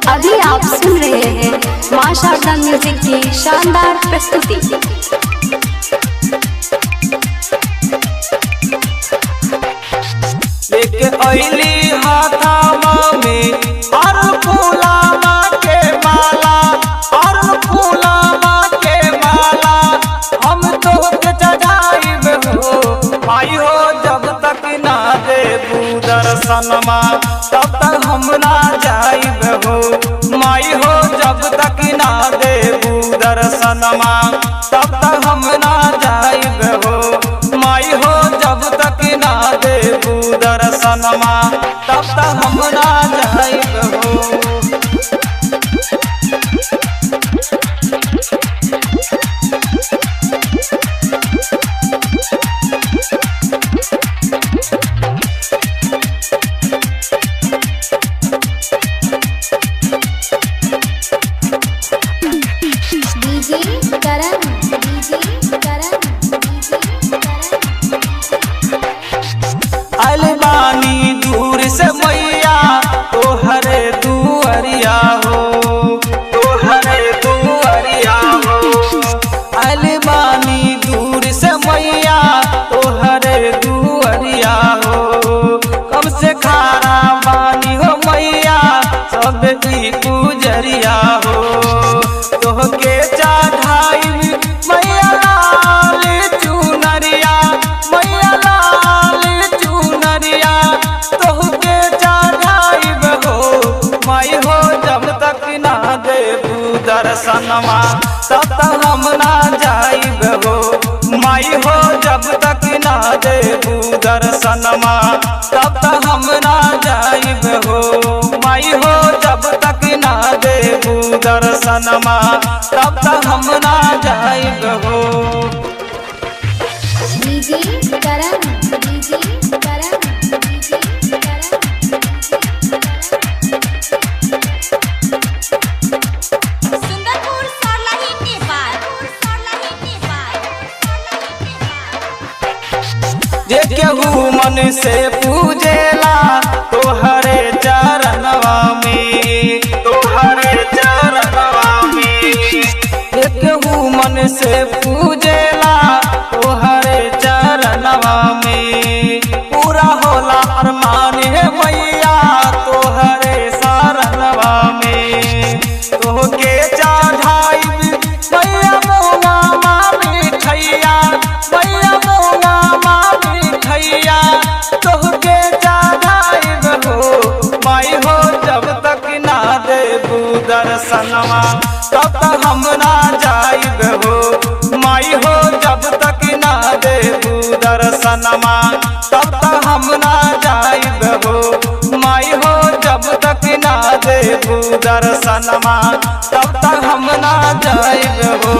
अभी आप सुन रहे हैं मां शारदा म्यूजिक की शानदार प्रस्तुति। लेके अइली हाथावा में और फूलावा के माला, और फूलावा के माला हम तो चढ़ाइब हो माई हो। जब तक ना देबू दर्शनमा तब तक हम ना जाइब हो माई हो। जब तक ना देबू दर्शनमा तब तक हम ना जाइब हो माई हो। जब तक ना देबू दर्शनमा तब तक हम ना जाइब हो। अलबानी दूर से मैया तोहरे दुआरिया हो, तोहरे दुआरिया हो। अलबानी दूर से मैया तोहरे दुआरिया हो। कब से खारा बानी हो मैया सब की गुजरिया हो। तोहके चढ़ाई मैया लाल चुनरिया, मैया लाल चुनरिया तोहके चढ़ाइब हो माई हो। जब तक ना देबू दर्शनमा तब तक हम ना जाइब हो माई हो। जब तक ना देबू दर्शनमा तब तक हम ना जाइब हो माई हो। जब तक ना देबू दर्शनमा तब तक हम ना जाइब हो। जे केहू मन से पूजेला तोहरे चरणवा में, तोहरे चरणवा में। जे केहू मन से पूजेला तोहरे चरणवा में। पूरा होला अरमान है मैया तोहरे शरणवा में। तोहके चढ़ाइब मैया मोगा माँ मिठैया, मैया मोगा माँ मिठैया तोहके चढ़ाइब हो माई हो। जब तक ना देबू दर्शनमा तब तक हम ना जाइब हो माई हो। जब तक ना देबू दर्शनमा तब तक हम ना जाइब हो माई हो। जब तक ना देबू दर्शनमा तब तक हम ना जाइब हो।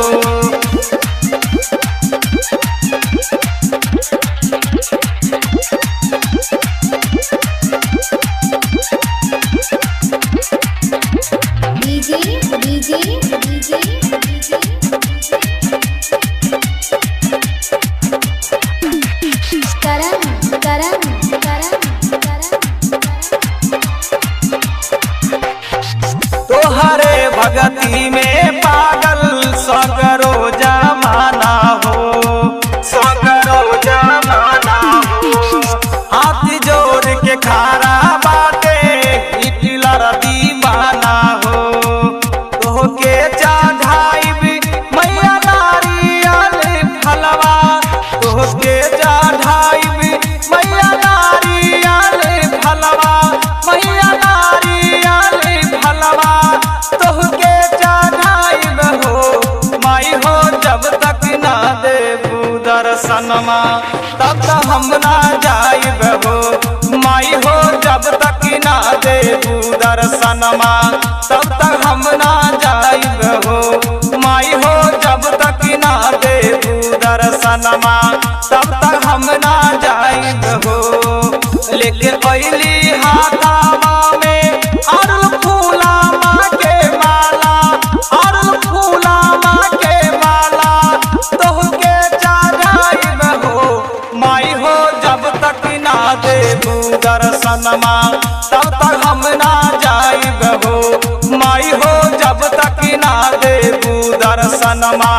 तोहरे भगती में पागल सगरो जमाना हो, सगरो जमाना हो। हाथ जोड़ के खारा बाटे हिटलर दीवाना हो। तोहके चढ़ाइब मैया नारियल फलवा, तोहके चढ़ाइब मैया नारियल फलवा, मैया नारियल फलवा तोहके चढ़ाइब हो माई हो। जब तक ना देबू दर्शनमा तब तक हम ना जाइब हो माई हो। जब तक ना देबू दर्शनमा तब तक हम ना जाइब हो माई हो। जब तक ना देबू दर्शनमा तब तक हम ना जाइब हो। लेके अइली हाथावा में और फूलावा के माला, और फूलावा के माला तोहके चढ़ाइब हो माई हो। जब तक ना देबू दर्शनमा तब तक हम दर्शनमा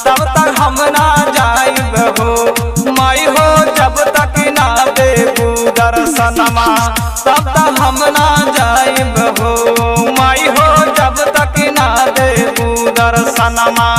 तब तक हम ना जाइब हो माई हो जब तक ना देबू दर्शनमा तब तक हम ना जाइब हो माई हो जब तक ना देबू दर्शनमा।